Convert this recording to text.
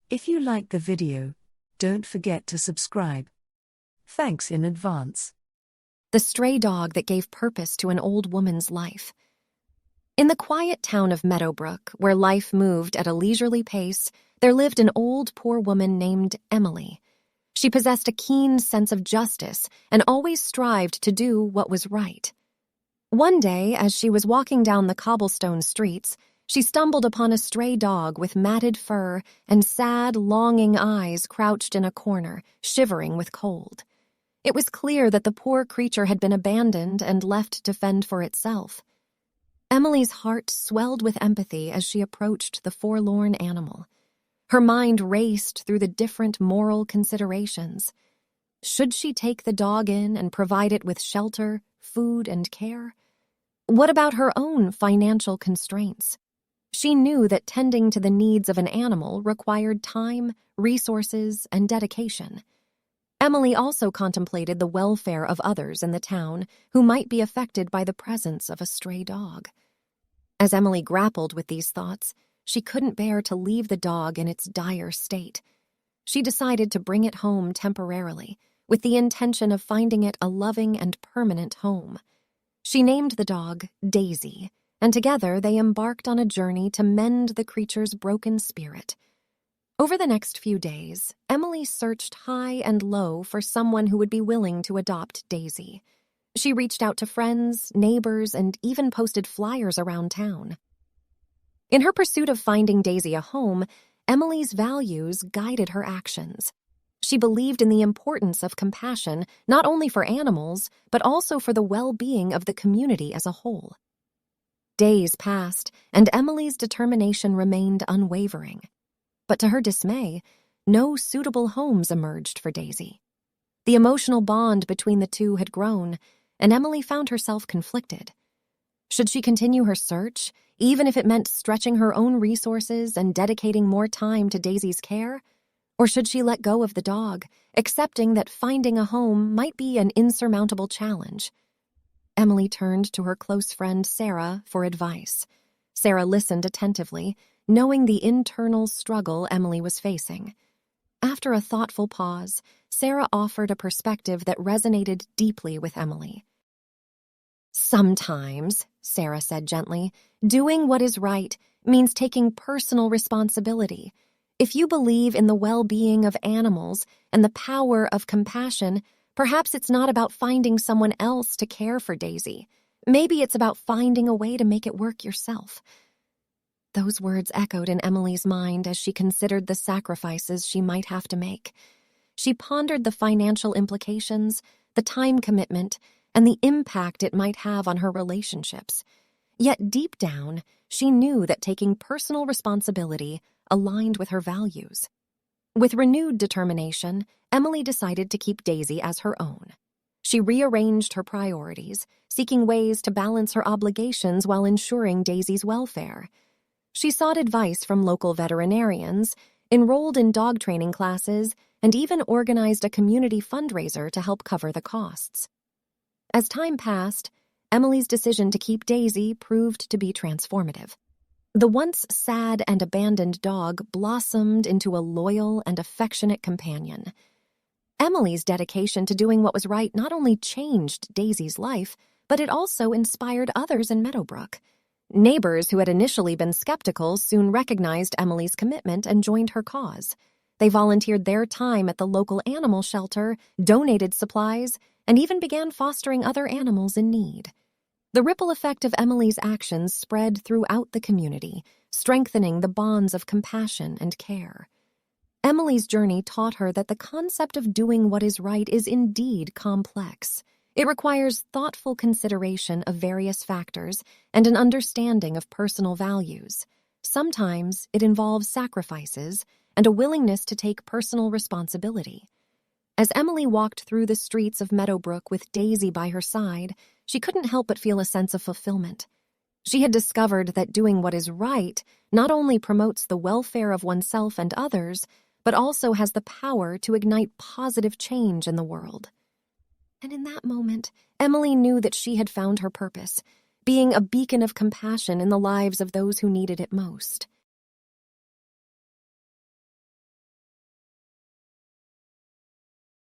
If you like the video, don't forget to subscribe. Thanks in advance. The stray dog that gave purpose to an old woman's life. In the quiet town of Meadowbrook, where life moved at a leisurely pace, there lived an old poor woman named Emily. She possessed a keen sense of justice and always strived to do what was right. One day, as she was walking down the cobblestone streets, she stumbled upon a stray dog with matted fur and sad, longing eyes crouched in a corner, shivering with cold. It was clear that the poor creature had been abandoned and left to fend for itself. Emily's heart swelled with empathy as she approached the forlorn animal. Her mind raced through the different moral considerations. Should she take the dog in and provide it with shelter, food, and care? What about her own financial constraints? She knew that tending to the needs of an animal required time, resources, and dedication. Emily also contemplated the welfare of others in the town who might be affected by the presence of a stray dog. As Emily grappled with these thoughts, she couldn't bear to leave the dog in its dire state. She decided to bring it home temporarily, with the intention of finding it a loving and permanent home. She named the dog Daisy, and together they embarked on a journey to mend the creature's broken spirit. Over the next few days, Emily searched high and low for someone who would be willing to adopt Daisy. She reached out to friends, neighbors, and even posted flyers around town. In her pursuit of finding Daisy a home, Emily's values guided her actions. She believed in the importance of compassion, not only for animals, but also for the well-being of the community as a whole. Days passed, and Emily's determination remained unwavering. But to her dismay, no suitable homes emerged for Daisy. The emotional bond between the two had grown, and Emily found herself conflicted. Should she continue her search, even if it meant stretching her own resources and dedicating more time to Daisy's care? Or should she let go of the dog, accepting that finding a home might be an insurmountable challenge? Emily turned to her close friend Sarah for advice. Sarah listened attentively, knowing the internal struggle Emily was facing. After a thoughtful pause, Sarah offered a perspective that resonated deeply with Emily. "Sometimes," Sarah said gently, "doing what is right means taking personal responsibility. If you believe in the well-being of animals and the power of compassion, perhaps it's not about finding someone else to care for Daisy. Maybe it's about finding a way to make it work yourself." Those words echoed in Emily's mind as she considered the sacrifices she might have to make. She pondered the financial implications, the time commitment, and the impact it might have on her relationships. Yet deep down, she knew that taking personal responsibility aligned with her values. With renewed determination, Emily decided to keep Daisy as her own. She rearranged her priorities, seeking ways to balance her obligations while ensuring Daisy's welfare. She sought advice from local veterinarians, enrolled in dog training classes, and even organized a community fundraiser to help cover the costs. As time passed, Emily's decision to keep Daisy proved to be transformative. The once sad and abandoned dog blossomed into a loyal and affectionate companion. Emily's dedication to doing what was right not only changed Daisy's life, but it also inspired others in Meadowbrook. Neighbors who had initially been skeptical soon recognized Emily's commitment and joined her cause. They volunteered their time at the local animal shelter, donated supplies, and even began fostering other animals in need. The ripple effect of Emily's actions spread throughout the community, strengthening the bonds of compassion and care. Emily's journey taught her that the concept of doing what is right is indeed complex. It requires thoughtful consideration of various factors and an understanding of personal values. Sometimes it involves sacrifices and a willingness to take personal responsibility. As Emily walked through the streets of Meadowbrook with Daisy by her side, she couldn't help but feel a sense of fulfillment. She had discovered that doing what is right not only promotes the welfare of oneself and others, but also has the power to ignite positive change in the world. And in that moment, Emily knew that she had found her purpose, being a beacon of compassion in the lives of those who needed it most.